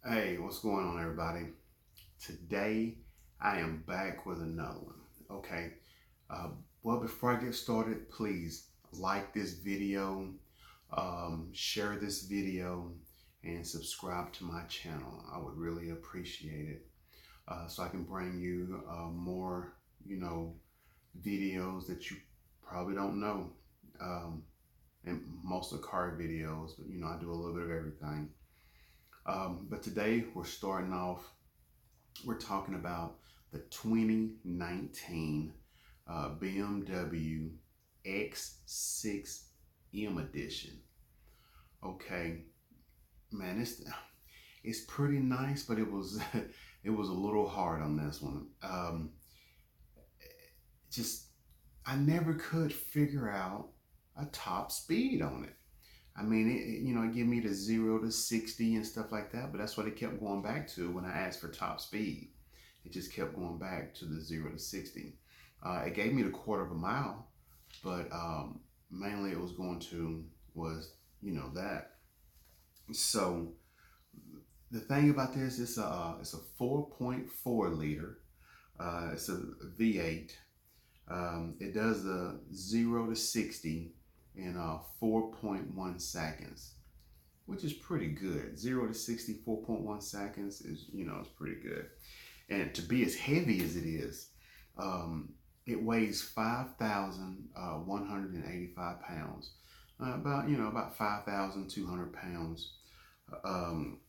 Hey, what's going on, everybody? Today, I am back with another one. Okay. Uh, well, before I get started, please like this video, share this video, and subscribe to my channel. I would really appreciate it. So I can bring you more, you know, videos that you probably don't know. Um, and most of the car videos, but I do a little bit of everything. But today we're talking about the 2019 BMW X6 M edition. Okay, man, it's pretty nice, but it was it was a little hard on this one. Just I never could figure out a top speed on it. I mean, it gave me the 0 to 60 and stuff like that, but that's what it kept going back to when I asked for top speed. It just kept going back to the 0 to 60. It gave me the quarter of a mile, but mainly it was going to was that. So the thing about this, it's a 4.4 liter. It's a V8. It does the 0 to 60 in 4.1 seconds, which is pretty good. 0 to 60, 4.1 seconds is, it's pretty good. And to be as heavy as it is, it weighs 5,185 pounds, about 5,200 pounds. Um,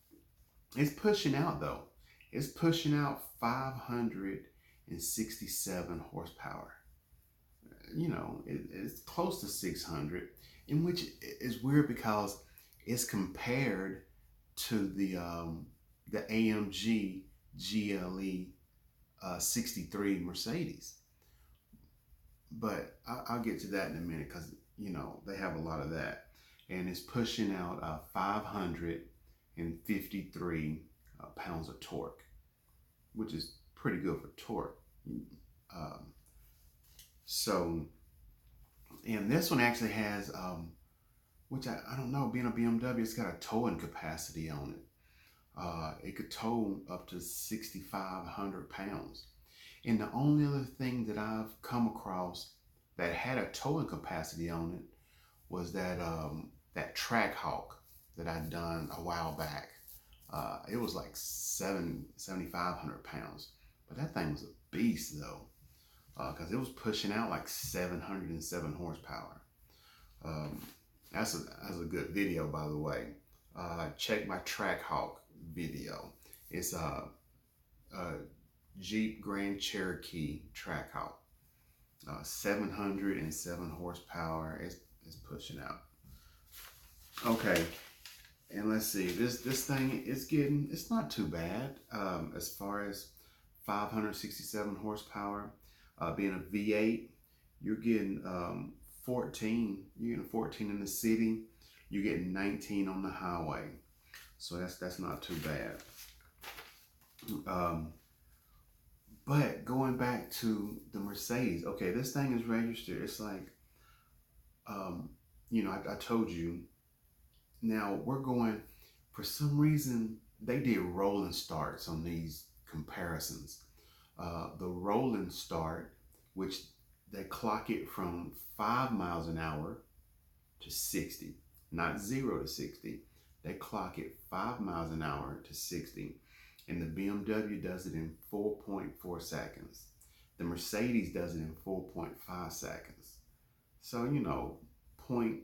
it's pushing out though. It's pushing out 567 horsepower. It's close to 600, in which is weird because it's compared to the AMG GLE 63 Mercedes. But I'll get to that in a minute because they have a lot of that, and it's pushing out 553 pounds of torque, which is pretty good for torque. Um, so, and this one actually has, which I don't know, being a BMW, it's got a towing capacity on it. It could tow up to 6,500 pounds. And the only other thing that I've come across that had a towing capacity on it was that Track Hawk that I'd done a while back. It was like 7,500 pounds, but that thing was a beast though, because it was pushing out like 707 horsepower. Um, that's a good video, by the way. Check my Track Hawk video. It's a Jeep Grand Cherokee Track Hawk. 707 horsepower. It's pushing out. Okay, and let's see. This thing it's not too bad as far as 567 horsepower. Being a V8, you're getting 14. You're getting 14 in the city. You're getting 19 on the highway. So that's not too bad. Um, but going back to the Mercedes, okay, this thing is registered. It's like, um, I told you. Now we're going. For some reason, they did rolling starts on these comparisons. The rolling start, which they clock it from 5 miles an hour to 60, not 0 to 60. They clock it 5 miles an hour to 60. And the BMW does it in 4.4 seconds. The Mercedes does it in 4.5 seconds. So, zero point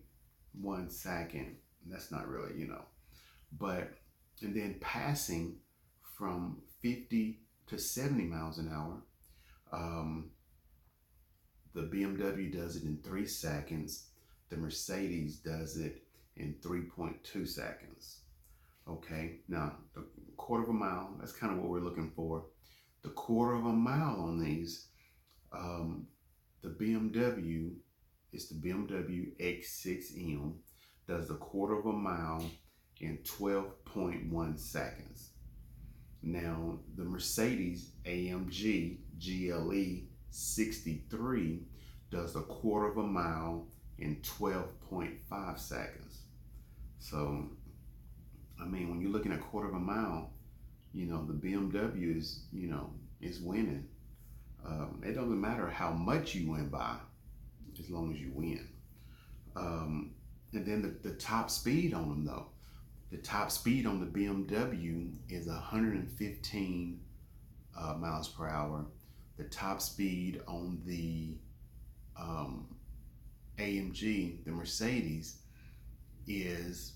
0.1 second, that's not really, But, and then passing from 50 to 70 miles an hour, the BMW does it in 3 seconds. The Mercedes does it in 3.2 seconds. Okay, now the quarter of a mile, that's kind of what we're looking for. The quarter of a mile on these, the BMW, it's the BMW X6M, does the quarter of a mile in 12.1 seconds. Now, the Mercedes AMG GLE 63 does the quarter of a mile in 12.5 seconds. So, I mean, when you're looking at quarter of a mile, you know, the BMW is, you know, is winning. It doesn't matter how much you win by, as long as you win. And then the top speed on them though. The top speed on the BMW is 115 miles per hour. The top speed on the AMG, the Mercedes, is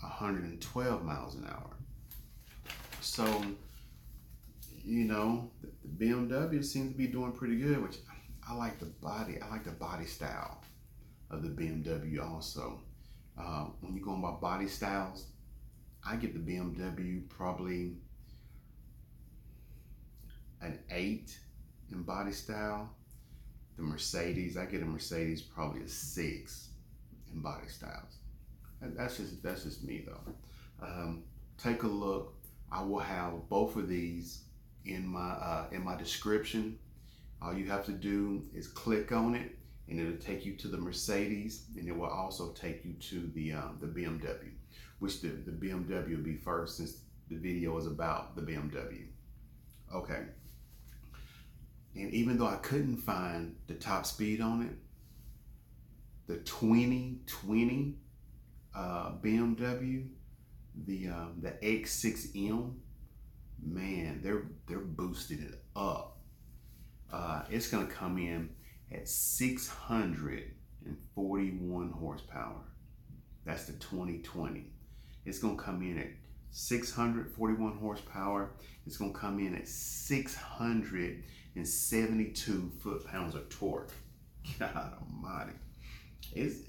112 miles an hour. So, you know, the BMW seems to be doing pretty good, which I like the body. I like the body style of the BMW also. When you're going by body styles, I give the BMW probably an 8 in body style. The Mercedes, I get a Mercedes probably a 6 in body styles. That's just me though. Take a look. I will have both of these in my description. All you have to do is click on it, and it'll take you to the Mercedes, and it will also take you to the BMW, which the BMW will be first, since the video is about the BMW. Okay. And even though I couldn't find the top speed on it, the 2020 BMW, the X6 M, man, they're boosting it up. It's gonna come in at 641 horsepower. That's the 2020. It's gonna come in at 641 horsepower. It's gonna come in at 672 foot-pounds of torque. God almighty. It's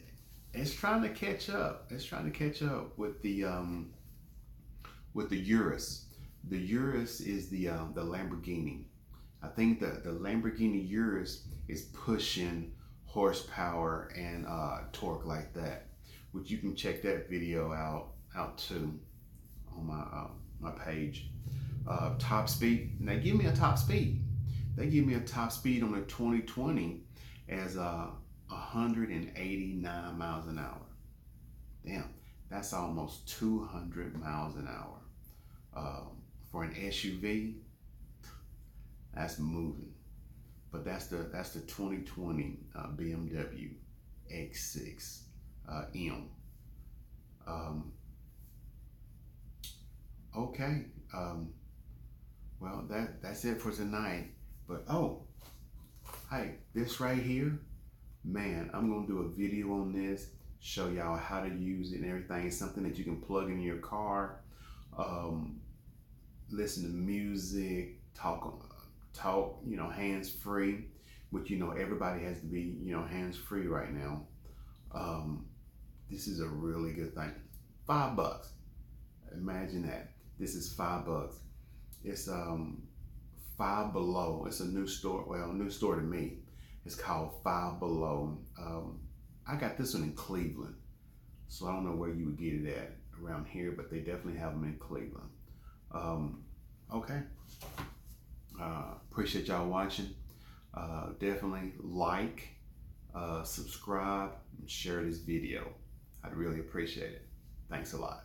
trying to catch up. It's trying to catch up with the Urus. The Urus is the Lamborghini. I think the Lamborghini Urus is pushing horsepower and torque like that, which you can check that video out too on my page. Top speed. And they give me a top speed. They give me a top speed on the 2020 as 189 miles an hour. Damn, that's almost 200 miles an hour. For an SUV, that's moving. But that's the 2020 BMW X6 M. Okay. Well, that's it for tonight. But hey, this right here, man, I'm gonna do a video on this, show y'all how to use it and everything. It's something that you can plug in your car, listen to music, talk, you know, hands-free, which, you know, everybody has to be, you know, hands-free right now. This is a really good thing. $5. Imagine that. This is $5. It's Five Below. It's a new store. Well, a new store to me. It's called Five Below. I got this one in Cleveland, so I don't know where you would get it at around here, but they definitely have them in Cleveland. Okay. Appreciate y'all watching. Definitely like, subscribe, and share this video. I'd really appreciate it. Thanks a lot.